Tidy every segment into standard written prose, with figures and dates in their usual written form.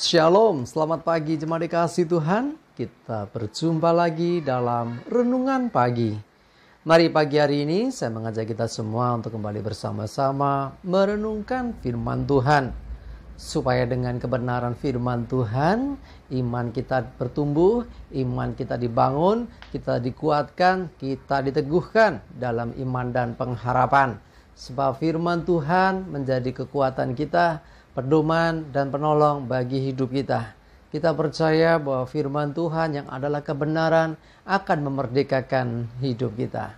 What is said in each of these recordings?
Shalom, selamat pagi jemaat dikasihi Tuhan. Kita berjumpa lagi dalam Renungan Pagi. Mari pagi hari ini saya mengajak kita semua untuk kembali bersama-sama merenungkan firman Tuhan. Supaya dengan kebenaran firman Tuhan, iman kita bertumbuh, iman kita dibangun, kita dikuatkan, kita diteguhkan dalam iman dan pengharapan. Sebab firman Tuhan menjadi kekuatan kita, pedoman dan penolong bagi hidup kita. Kita percaya bahwa firman Tuhan yang adalah kebenaran akan memerdekakan hidup kita.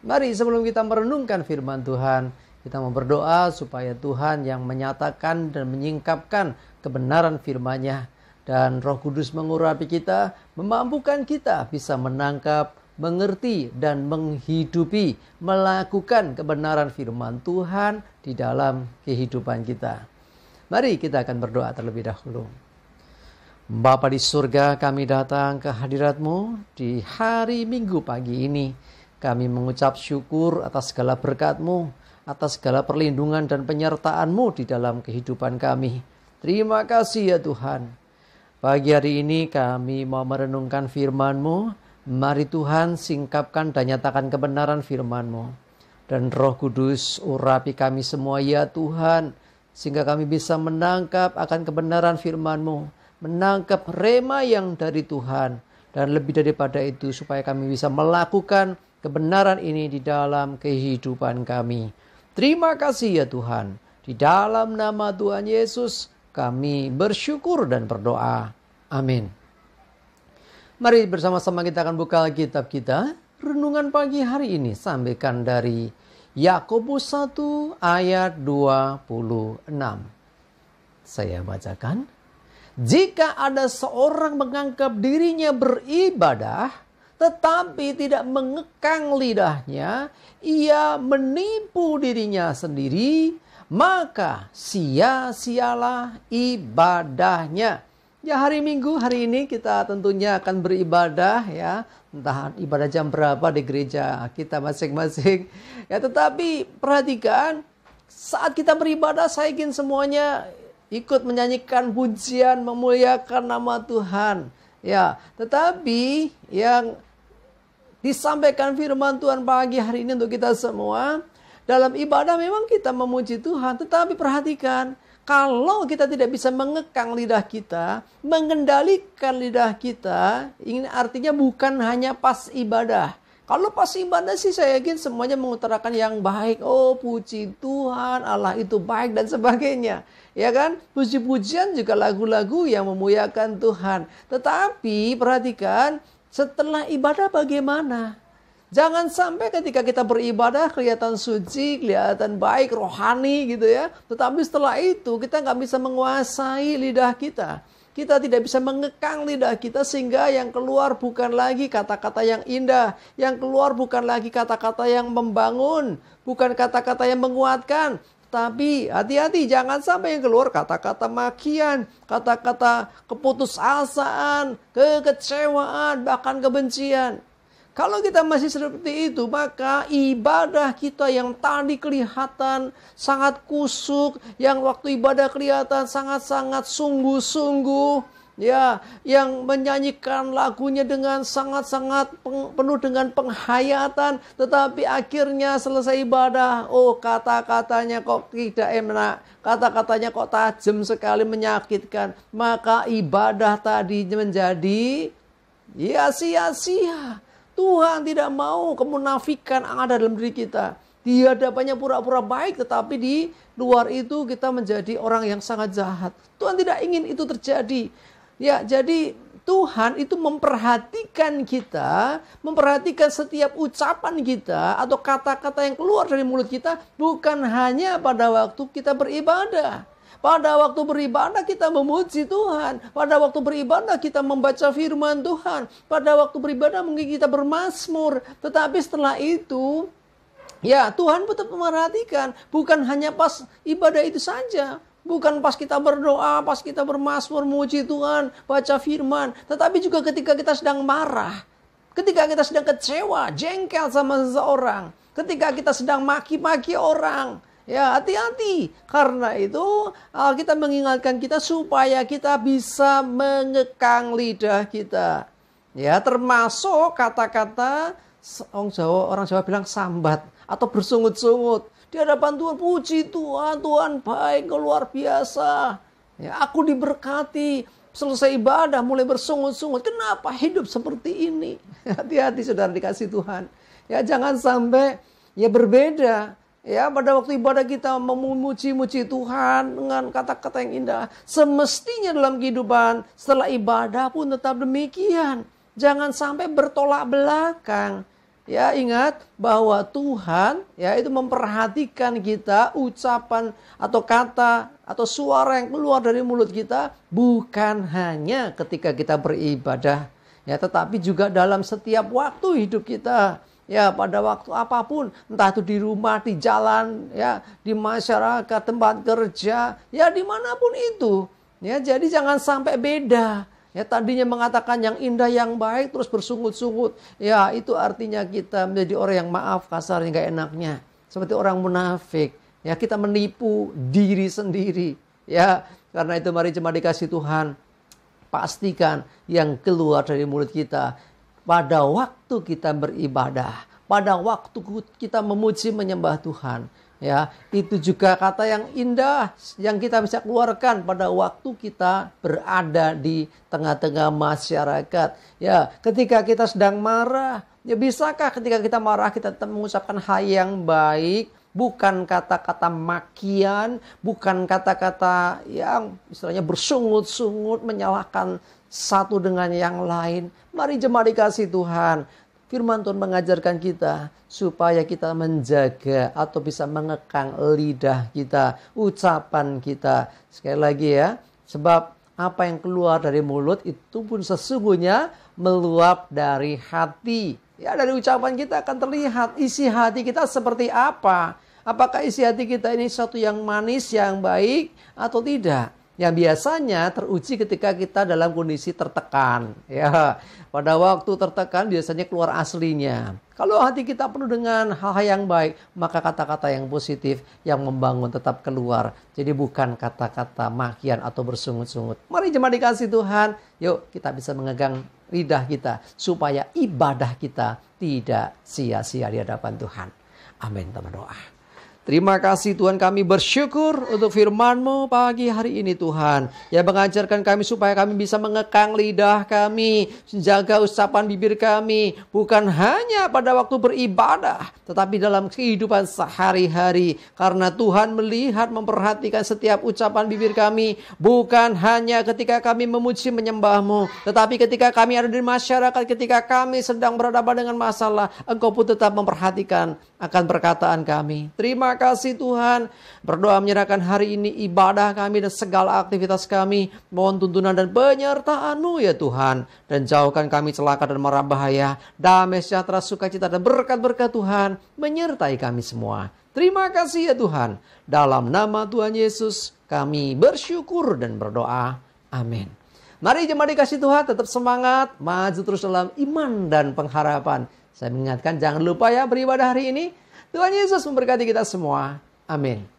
Mari sebelum kita merenungkan firman Tuhan, kita mau berdoa supaya Tuhan yang menyatakan dan menyingkapkan kebenaran firman-Nya dan Roh Kudus mengurapi kita, memampukan kita bisa menangkap, mengerti dan menghidupi, melakukan kebenaran firman Tuhan di dalam kehidupan kita. Mari kita akan berdoa terlebih dahulu. Bapa di surga, kami datang ke hadirat-Mu di hari Minggu pagi ini. Kami mengucap syukur atas segala berkat-Mu, atas segala perlindungan dan penyertaan-Mu di dalam kehidupan kami. Terima kasih ya Tuhan. Pagi hari ini kami mau merenungkan firman-Mu. Mari Tuhan singkapkan dan nyatakan kebenaran firman-Mu. Dan Roh Kudus urapi kami semua ya Tuhan, sehingga kami bisa menangkap akan kebenaran firman-Mu, menangkap rema yang dari Tuhan, dan lebih daripada itu supaya kami bisa melakukan kebenaran ini di dalam kehidupan kami. Terima kasih ya Tuhan. Di dalam nama Tuhan Yesus kami bersyukur dan berdoa. Amin. Mari bersama-sama kita akan buka Alkitab kita. Renungan pagi hari ini sampaikan dari Yakobus 1 ayat 26. Saya bacakan. Jika ada seorang menganggap dirinya beribadah, tetapi tidak mengekang lidahnya, ia menipu dirinya sendiri, maka sia-sialah ibadahnya. Ya, hari Minggu hari ini kita tentunya akan beribadah ya. Entah ibadah jam berapa di gereja kita masing-masing. Ya, tetapi perhatikan, saat kita beribadah saya ingin semuanya ikut menyanyikan pujian, memuliakan nama Tuhan. Ya, tetapi yang disampaikan firman Tuhan pagi hari ini untuk kita semua, dalam ibadah memang kita memuji Tuhan, tetapi perhatikan, kalau kita tidak bisa mengekang lidah kita, mengendalikan lidah kita, ini artinya bukan hanya pas ibadah. Kalau pas ibadah sih saya yakin semuanya mengutarakan yang baik. Oh, puji Tuhan, Allah itu baik dan sebagainya. Ya kan? Puji-pujian juga lagu-lagu yang memuliakan Tuhan. Tetapi perhatikan, setelah ibadah bagaimana? Jangan sampai ketika kita beribadah kelihatan suci, kelihatan baik, rohani gitu ya. Tetapi setelah itu kita nggak bisa menguasai lidah kita. Kita tidak bisa mengekang lidah kita sehingga yang keluar bukan lagi kata-kata yang indah. Yang keluar bukan lagi kata-kata yang membangun. Bukan kata-kata yang menguatkan. Tapi hati-hati, jangan sampai yang keluar kata-kata makian, kata-kata keputusasaan, kekecewaan, bahkan kebencian. Kalau kita masih seperti itu, maka ibadah kita yang tadi kelihatan sangat kusuk, yang waktu ibadah kelihatan sangat-sangat sungguh-sungguh, ya, yang menyanyikan lagunya dengan sangat-sangat penuh dengan penghayatan, tetapi akhirnya selesai ibadah, oh kata-katanya kok tidak enak, kata-katanya kok tajam sekali, menyakitkan, maka ibadah tadi menjadi ya sia-sia. Tuhan tidak mau kemunafikan yang ada dalam diri kita. Di hadapannya pura-pura baik, tetapi di luar itu kita menjadi orang yang sangat jahat. Tuhan tidak ingin itu terjadi. Ya, jadi Tuhan itu memperhatikan kita, memperhatikan setiap ucapan kita atau kata-kata yang keluar dari mulut kita, bukan hanya pada waktu kita beribadah. Pada waktu beribadah kita memuji Tuhan. Pada waktu beribadah kita membaca firman Tuhan. Pada waktu beribadah mungkin kita bermazmur. Tetapi setelah itu, ya Tuhan tetap memperhatikan. Bukan hanya pas ibadah itu saja. Bukan pas kita berdoa, pas kita bermazmur, memuji Tuhan, baca firman. Tetapi juga ketika kita sedang marah. Ketika kita sedang kecewa, jengkel sama seseorang. Ketika kita sedang maki-maki orang. Ya, hati-hati. Karena itu kita mengingatkan kita supaya kita bisa mengekang lidah kita. Ya, termasuk kata-kata orang Jawa bilang sambat atau bersungut-sungut. Di hadapan Tuhan, puji Tuhan, Tuhan baik, luar biasa. Ya, aku diberkati. Selesai ibadah mulai bersungut-sungut. Kenapa hidup seperti ini? Hati-hati saudara dikasih Tuhan. Ya, jangan sampai ya berbeda. Ya, pada waktu ibadah kita memuji-muji Tuhan dengan kata-kata yang indah. Semestinya dalam kehidupan setelah ibadah pun tetap demikian. Jangan sampai bertolak belakang. Ya, ingat bahwa Tuhan ya itu memperhatikan kita, ucapan atau kata atau suara yang keluar dari mulut kita bukan hanya ketika kita beribadah, ya, tetapi juga dalam setiap waktu hidup kita. Ya, pada waktu apapun, entah itu di rumah, di jalan, ya, di masyarakat, tempat kerja, ya dimanapun itu. Ya, jadi jangan sampai beda. Ya, tadinya mengatakan yang indah, yang baik, terus bersungut-sungut. Ya, itu artinya kita menjadi orang yang maaf kasarnya gak enaknya. Seperti orang munafik. Ya, kita menipu diri sendiri. Ya, karena itu mari jemaat dikasih Tuhan, pastikan yang keluar dari mulut kita pada waktu kita beribadah, pada waktu kita memuji menyembah Tuhan, ya, itu juga kata yang indah yang kita bisa keluarkan pada waktu kita berada di tengah-tengah masyarakat. Ya, ketika kita sedang marah, ya bisakah ketika kita marah kita tetap mengucapkan hal yang baik, bukan kata-kata makian, bukan kata-kata yang istilahnya bersungut-sungut menyalahkan satu dengan yang lain. Mari jemaat dikasih Tuhan, firman Tuhan mengajarkan kita supaya kita menjaga atau bisa mengekang lidah kita, ucapan kita. Sekali lagi ya, sebab apa yang keluar dari mulut itu pun sesungguhnya meluap dari hati. Ya, dari ucapan kita akan terlihat isi hati kita seperti apa. Apakah isi hati kita ini sesuatu yang manis, yang baik atau tidak? Yang biasanya teruji ketika kita dalam kondisi tertekan. Ya, pada waktu tertekan biasanya keluar aslinya. Kalau hati kita penuh dengan hal-hal yang baik, maka kata-kata yang positif, yang membangun tetap keluar. Jadi bukan kata-kata makian atau bersungut-sungut. Mari jemaat dikasih Tuhan, yuk kita bisa memegang lidah kita supaya ibadah kita tidak sia-sia di hadapan Tuhan. Amin, teman doa. Terima kasih Tuhan, kami bersyukur untuk firman-Mu pagi hari ini Tuhan. Yang mengajarkan kami supaya kami bisa mengekang lidah kami, menjaga ucapan bibir kami. Bukan hanya pada waktu beribadah, tetapi dalam kehidupan sehari-hari. Karena Tuhan melihat, memperhatikan setiap ucapan bibir kami. Bukan hanya ketika kami memuji menyembah-Mu, tetapi ketika kami ada di masyarakat, ketika kami sedang berhadapan dengan masalah, Engkau pun tetap memperhatikan akan perkataan kami. Terima kasih Tuhan. Berdoa menyerahkan hari ini ibadah kami dan segala aktivitas kami. Mohon tuntunan dan penyertaan-Mu ya Tuhan. Dan jauhkan kami celaka dan mara bahaya. Damai sejahtera, sukacita dan berkat-berkat Tuhan menyertai kami semua. Terima kasih ya Tuhan. Dalam nama Tuhan Yesus kami bersyukur dan berdoa. Amin. Mari jemaat dikasih Tuhan, tetap semangat, maju terus dalam iman dan pengharapan. Saya mengingatkan jangan lupa ya beribadah hari ini. Tuhan Yesus memberkati kita semua. Amin.